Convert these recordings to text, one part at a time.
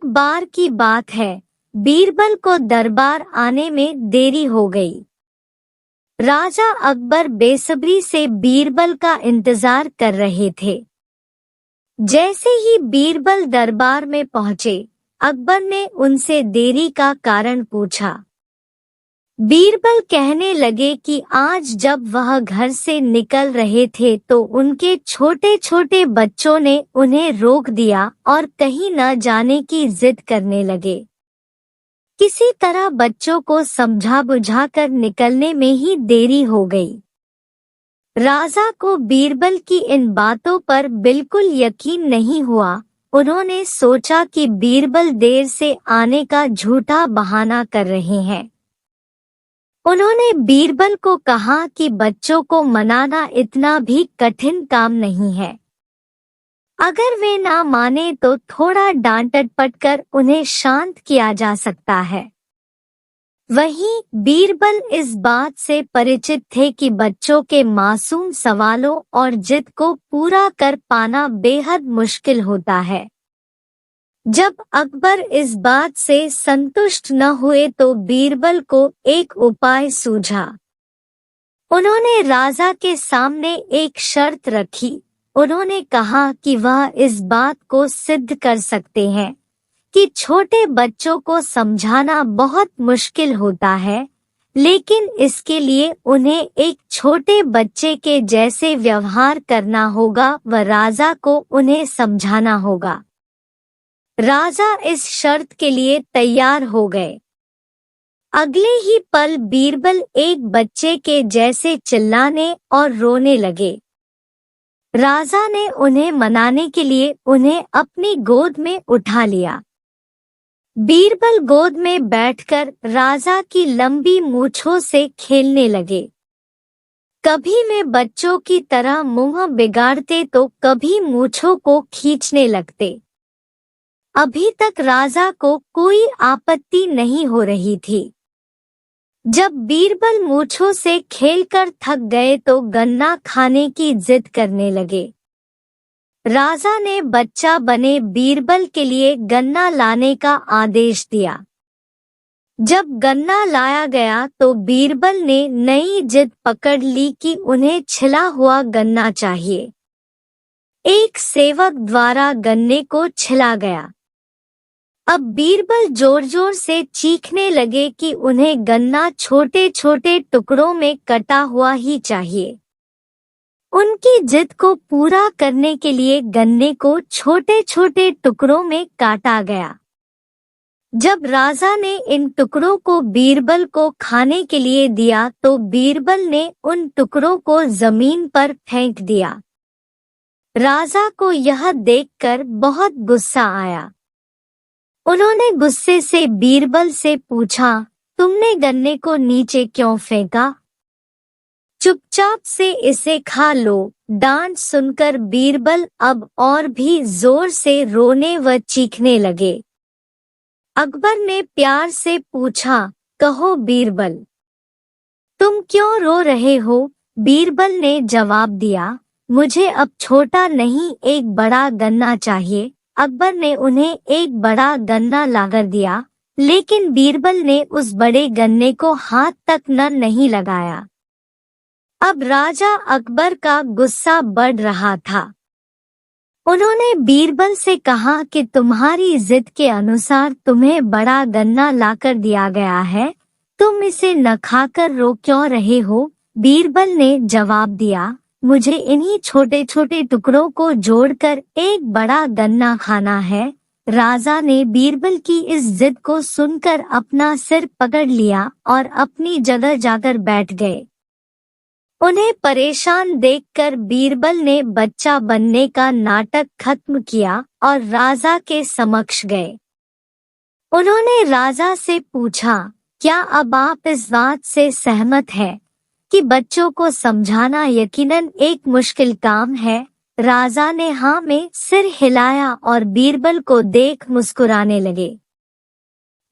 एक बार की बात है, बीरबल को दरबार आने में देरी हो गई। राजा अकबर बेसब्री से बीरबल का इंतजार कर रहे थे। जैसे ही बीरबल दरबार में पहुंचे, अकबर ने उनसे देरी का कारण पूछा। बीरबल कहने लगे कि आज जब वह घर से निकल रहे थे तो उनके छोटे छोटे बच्चों ने उन्हें रोक दिया और कहीं न जाने की जिद करने लगे। किसी तरह बच्चों को समझा बुझाकर निकलने में ही देरी हो गई। राजा को बीरबल की इन बातों पर बिल्कुल यकीन नहीं हुआ। उन्होंने सोचा कि बीरबल देर से आने का झूठा बहाना कर रहे हैं। उन्होंने बीरबल को कहा कि बच्चों को मनाना इतना भी कठिन काम नहीं है। अगर वे ना माने तो थोड़ा डांट डपट कर उन्हें शांत किया जा सकता है। वहीं बीरबल इस बात से परिचित थे कि बच्चों के मासूम सवालों और जिद को पूरा कर पाना बेहद मुश्किल होता है। जब अकबर इस बात से संतुष्ट न हुए तो बीरबल को एक उपाय सूझा। उन्होंने राजा के सामने एक शर्त रखी। उन्होंने कहा कि वह इस बात को सिद्ध कर सकते हैं कि छोटे बच्चों को समझाना बहुत मुश्किल होता है, लेकिन इसके लिए उन्हें एक छोटे बच्चे के जैसे व्यवहार करना होगा व राजा को उन्हें समझाना होगा। राजा इस शर्त के लिए तैयार हो गए। अगले ही पल बीरबल एक बच्चे के जैसे चिल्लाने और रोने लगे। राजा ने उन्हें मनाने के लिए उन्हें अपनी गोद में उठा लिया। बीरबल गोद में बैठकर राजा की लंबी मूंछों से खेलने लगे। कभी वे बच्चों की तरह मुंह बिगाड़ते तो कभी मूंछों को खींचने लगते। अभी तक राजा को कोई आपत्ति नहीं हो रही थी। जब बीरबल मूंछों से खेलकर थक गए तो गन्ना खाने की जिद करने लगे। राजा ने बच्चा बने बीरबल के लिए गन्ना लाने का आदेश दिया। जब गन्ना लाया गया तो बीरबल ने नई जिद पकड़ ली कि उन्हें छिला हुआ गन्ना चाहिए। एक सेवक द्वारा गन्ने को छिला गया। अब बीरबल जोर जोर से चीखने लगे कि उन्हें गन्ना छोटे छोटे टुकड़ों में कटा हुआ ही चाहिए। उनकी जिद को पूरा करने के लिए गन्ने को छोटे छोटे टुकड़ों में काटा गया। जब राजा ने इन टुकड़ों को बीरबल को खाने के लिए दिया तो बीरबल ने उन टुकड़ों को जमीन पर फेंक दिया। राजा को यह देखकर बहुत गुस्सा आया। उन्होंने गुस्से से बीरबल से पूछा, तुमने गन्ने को नीचे क्यों फेंका? चुपचाप से इसे खा लो। डांट सुनकर बीरबल अब और भी जोर से रोने व चीखने लगे। अकबर ने प्यार से पूछा, कहो बीरबल, तुम क्यों रो रहे हो? बीरबल ने जवाब दिया, मुझे अब छोटा नहीं एक बड़ा गन्ना चाहिए। अकबर ने उन्हें एक बड़ा गन्ना लाकर दिया, लेकिन बीरबल ने उस बड़े गन्ने को हाथ तक नहीं लगाया। अब राजा अकबर का गुस्सा बढ़ रहा था। उन्होंने बीरबल से कहा कि तुम्हारी जिद के अनुसार तुम्हें बड़ा गन्ना लाकर दिया गया है, तुम इसे न खाकर रो क्यों रहे हो? बीरबल ने जवाब दिया, मुझे इन्हीं छोटे छोटे टुकड़ों को जोड़कर एक बड़ा गन्ना खाना है। राजा ने बीरबल की इस जिद को सुनकर अपना सिर पकड़ लिया और अपनी जगह जाकर बैठ गए। उन्हें परेशान देखकर बीरबल ने बच्चा बनने का नाटक खत्म किया और राजा के समक्ष गए। उन्होंने राजा से पूछा, क्या अब आप इस बात से सहमत हैं कि बच्चों को समझाना यकीनन एक मुश्किल काम है? राजा ने हाँ में सिर हिलाया और बीरबल को देख मुस्कुराने लगे।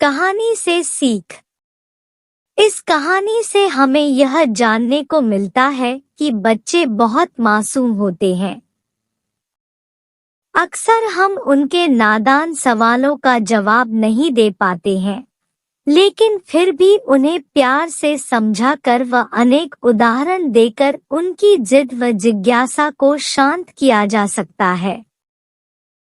कहानी से सीख। इस कहानी से हमें यह जानने को मिलता है कि बच्चे बहुत मासूम होते हैं। अक्सर हम उनके नादान सवालों का जवाब नहीं दे पाते हैं, लेकिन फिर भी उन्हें प्यार से समझा कर व अनेक उदाहरण देकर उनकी जिद व जिज्ञासा को शांत किया जा सकता है।